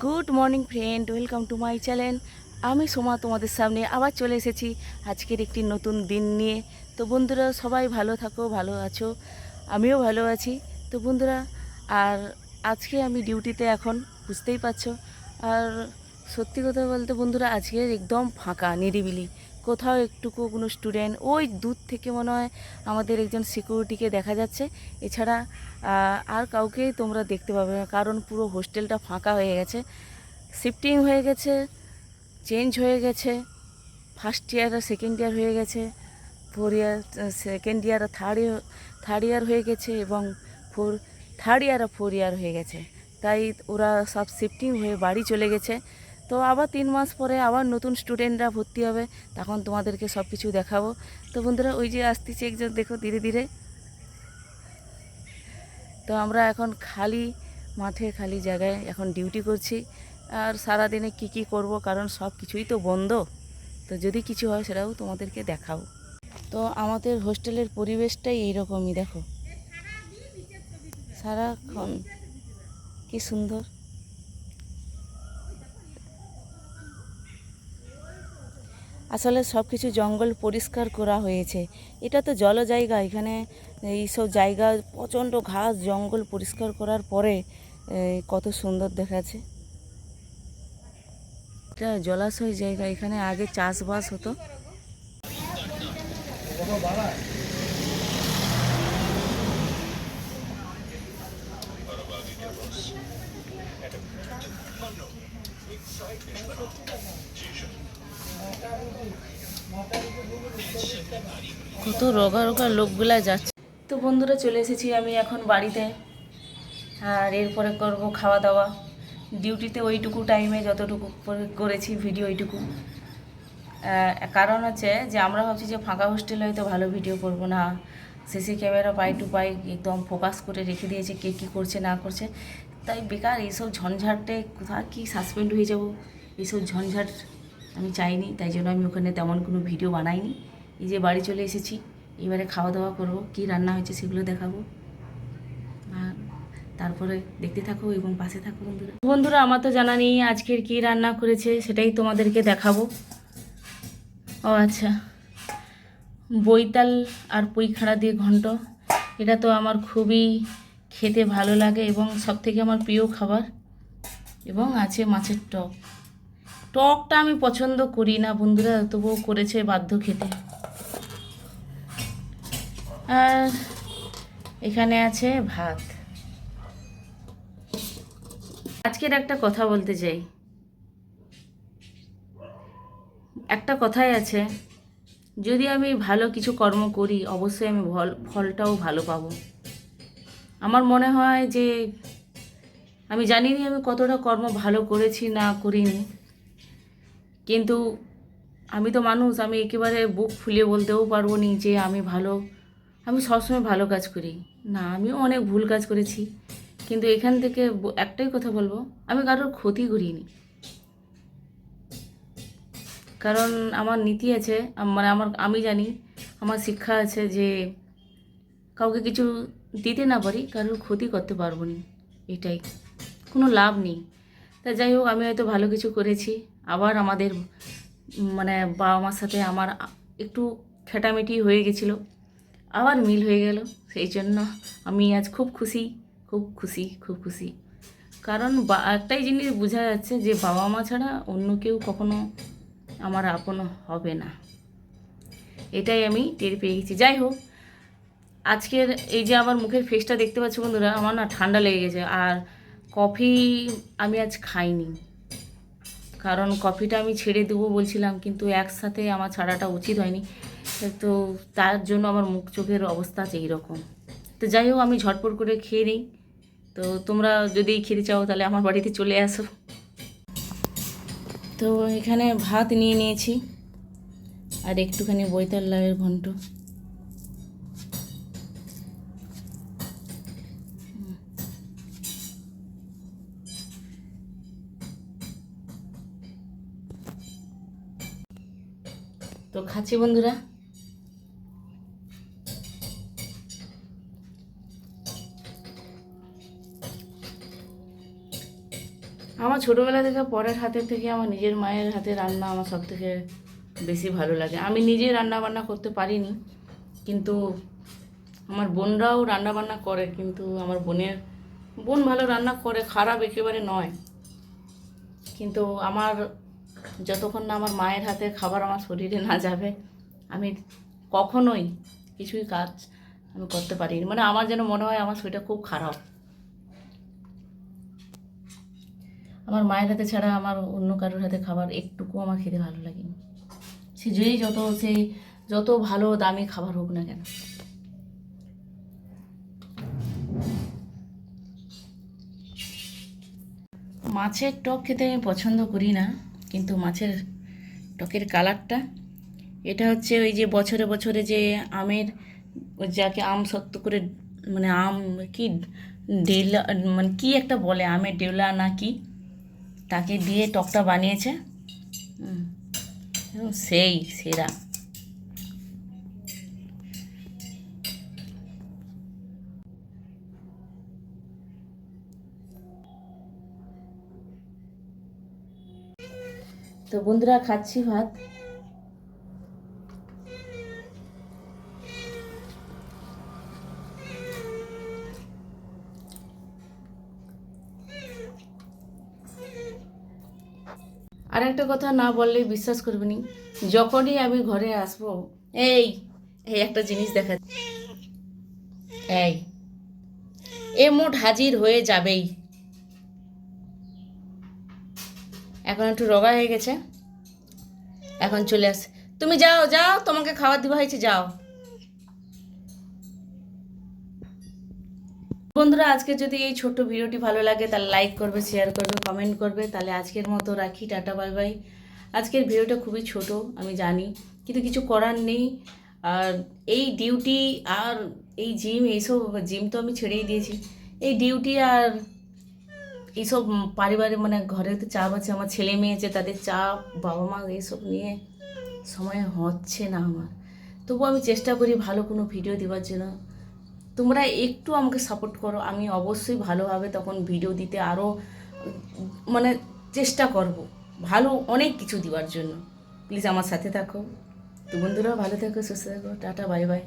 Good morning friend, welcome to my channel. আমি সোমা তোমাদের সামনে আবার চলে এসেছি আজকের একটি নতুন দিন নিয়ে। তো বন্ধুরা, সবাই ভালো থাকো, ভালো আছো, আমিও ভালো আছি। তো বন্ধুরা, আর আজকে আমি ডিউটিতে এখন, বুঝতেই পারছো। আর সত্যি কথা বলতে বন্ধুরা, আজকে একদম ফাঁকা, নিরিবিলি, কোথাও একটুকু কোনো স্টুডেন্ট, ওই দূর থেকে মনে হয় আমাদের একজন সিকিউরিটিকে দেখা যাচ্ছে। এছাড়া আর কাউকেই তোমরা দেখতে পাবে না, কারণ পুরো হোস্টেলটা ফাঁকা হয়ে গেছে। শিফটিং হয়ে গেছে, চেঞ্জ হয়ে গেছে, ফার্স্ট ইয়ার আর সেকেন্ড ইয়ার হয়ে গেছে, ফোর ইয়ার সেকেন্ড ইয়ার আর থার্ড ইয়ার হয়ে গেছে, এবং থার্ড ইয়ার আর ফোর ইয়ার হয়ে গেছে। তাই ওরা সব শিফটিং হয়ে বাড়ি চলে গেছে। তো আবার 3 মাস পরে আবার নতুন স্টুডেন্টরা ভর্তি হবে, তখন তোমাদেরকে সব কিছু দেখাবো। তো বন্ধুরা, ওই যে আসতেছে একজন, দেখো ধীরে ধীরে। তো আমরা এখন খালি মাঠে, খালি জায়গায় এখন ডিউটি করছি। আর সারাদিনে কি করব, কারণ সব কিছুই তো বন্ধ। তো যদি কিছু হয় সেটাও তোমাদেরকে দেখাও। তো আমাদের হোস্টেলের পরিবেশটাই এইরকমই, দেখো সারাক্ষণ কি সুন্দর। আসলে সব কিছু জঙ্গল পরিষ্কার করা হয়েছে। এটা তো জল জায়গা, এখানে এইসব জায়গা প্রচণ্ড ঘাস জঙ্গল পরিষ্কার করার পরে কত সুন্দর দেখাচ্ছে। এটা জলাশয় জায়গা, এখানে আগে চাষবাস হতো। কত রোগা রোগা লোকগুলা যাচ্ছে। তো বন্ধুরা, চলে এসেছি আমি এখন বাড়িতে। আর এরপরে করব খাওয়া দাওয়া। ডিউটিতে ওইটুকু টাইমে যতটুকু করেছি ভিডিও, ওইটুকু। কারণ হচ্ছে যে আমরা ভাবছি যে ফাঁকা হোস্টেল হয়তো ভালো ভিডিও করব না। সিসি ক্যামেরা পাই টু পাই একদম ফোকাস করে রেখে দিয়েছে, কে কী করছে না করছে। তাই বেকার এইসব ঝঞ্ঝাটে কোথাও কি সাসপেন্ড হয়ে যাব, এইসব ঝঞ্ঝাট আমি চাইনি। তাই জন্য আমি ওখানে তেমন কোনো ভিডিও বানাইনি। এই যে বাড়ি চলে এসেছি, এবারে খাওয়া দাওয়া করব, কী রান্না হয়েছে সেগুলো দেখাবো। আর তারপরে দেখতে থাকো এবং পাশে থাকো বন্ধুরা। বন্ধুরা, আমার তো জানা নেই আজকের কী রান্না করেছে, সেটাই তোমাদেরকে দেখাবো। ও আচ্ছা, বৈতাল আর পুঁইখাড়া দিয়ে ঘন্ট, এটা তো আমার খুবই খেতে ভালো লাগে এবং সবথেকে আমার প্রিয় খাবার। এবং আছে মাছের টক। টকটা আমি পছন্দ করি না বন্ধুরা, তবুও করেছে বাধ্য খেতে। আর এখানে আছে ভাত। আজকের একটা কথা বলতে চাই। একটা কথাই আছে, যদি আমি ভালো কিছু কর্ম করি অবশ্যই আমি ফলটাও ভালো পাবো। আমার মনে হয় যে আমি জানি না আমি কতটা কর্ম ভালো করেছি না করিনি, কিন্তু আমি তো মানুষ, আমি একেবারে বুক ফুলিয়ে বলতেও পারবো নি যে আমি সবসময় ভালো কাজ করি। না, আমিও অনেক ভুল কাজ করেছি, কিন্তু এখান থেকে একটাই কথা বলবো, আমি কারোর ক্ষতি করিনি। কারণ আমার নীতি আছে, মানে আমি জানি, আমার শিক্ষা আছে যে কাউকে কিছু দিতে না পারি, কারোর ক্ষতি করতে পারবো না, এটাই, কোনো লাভ নেই। তা যাই হোক, আমি হয়তো ভালো কিছু করেছি। আবার আমাদের মানে বাবা মার সাথে আমার একটু খেটামেটি হয়ে গেছিলো, আবার মিল হয়ে গেল। সেই জন্য আমি আজ খুব খুশি, খুব খুশি, খুব খুশি। কারণ একটাই জিনিস বোঝা যাচ্ছে যে বাবা মা ছাড়া অন্য কেউ কখনো আমার আপন হবে না, এটাই আমি টের পেয়ে গেছি। যাই হোক, আজকের এই যে আমার মুখের ফেসটা দেখতে পাচ্ছ বন্ধুরা, আমার না ঠান্ডা লেগে গেছে। আর কফি আমি আজ খাইনি, কারণ কফিটা আমি ছেড়ে দেবো বলছিলাম, কিন্তু একসাথে আমার ছাড়াটা উচিত হয়নি। তো তার জন্য আমার মুখ চোখের অবস্থা আছে এইরকম। তো যাই হোক, আমি ঝটপট করে খেয়ে নিই। তো তোমরা যদি খেতে চাও তাহলে আমার বাড়িতে চলে আসো। তো এখানে ভাত নিয়ে নিয়েছি আর একটুখানি বৈতাল লাউয়ের ঘন্ট। তো খাচ্ছি বন্ধুরা। আমার ছোটোবেলা থেকে পরের হাতের থেকে আমার নিজের মায়ের হাতে রান্না আমার সব থেকে বেশি ভালো লাগে। আমি নিজে রান্না বান্না করতে পারিনি, কিন্তু আমার বোনরাও রান্না বান্না করে, কিন্তু আমার বোন ভালো রান্না করে, খারাপ একেবারে নয়। কিন্তু আমার যতক্ষণ না আমার মায়ের হাতে খাবার আমার শরীরে না যাবে, আমি কখনোই কিছুই কাজ আমি করতে পারিনি। মানে আমার যেন মনে হয় আমার শরীরটা খুব খারাপ। আমার মায়ের হাতে ছাড়া আমার অন্য কারোর হাতে খাবার একটুকু আমার খেতে ভালো লাগেনি, সে যত ভালো দামি খাবার হোক না কেন। মাছের টক খেতে আমি পছন্দ করি না, কিন্তু মাছের টকের কালারটা, এটা হচ্ছে ওই যে বছরে বছরে যে আমের, যাকে আম সত্য করে, মানে আম কি ডেলা, মানে কি একটা বলে, আমের ডেলা না কি, তাকে দিয়ে টকটা বানিয়েছে। সেই সেরা। তো বন্ধুরা, খাচ্ছি ভাত। আর একটা কথা না বললে বিশ্বাস করবে নি, যখনই আমি ঘরে আসবো, এই এই একটা জিনিস দেখা, এই এ মোট হাজির হয়ে যাবেই। এখন একটু রোগা হয়ে গেছে, এখন চলে আসে। তুমি যাও যাও, তোমাকে খাবার দেওয়া হয়েছে, যাও। বন্ধুরা, আজকে যদি এই ছোট্ট ভিডিওটি ভালো লাগে তাহলে লাইক করবে, শেয়ার করবে, কমেন্ট করবে। তাহলে আজকের মতো রাখি, টাটা বাই বাই। আজকের ভিডিওটা খুবই ছোট আমি জানি, কিন্তু কিছু করার নেই। আর এই ডিউটি আর এই জিম, এইসব জিম তো আমি ছেড়েই দিয়েছি। এই ডিউটি আর এইসব পারিবারিক, মানে ঘরে তো চাপ আছে, আমার ছেলে মেয়ে আছে, তাদের চাপ, বাবা মা, এইসব নিয়ে সময় হচ্ছে না আমার। তবু আমি চেষ্টা করি ভালো কোনো ভিডিও দেওয়ার জন্য। তোমরা একটু আমাকে সাপোর্ট করো, আমি অবশ্যই ভালোভাবে তখন ভিডিও দিতে আরও, মানে চেষ্টা করব ভালো অনেক কিছু দেওয়ার জন্য। প্লিজ আমার সাথে থাকো। তো বন্ধুরা, ভালো থাকো, সুস্থ থাকো, টাটা বাই বাই।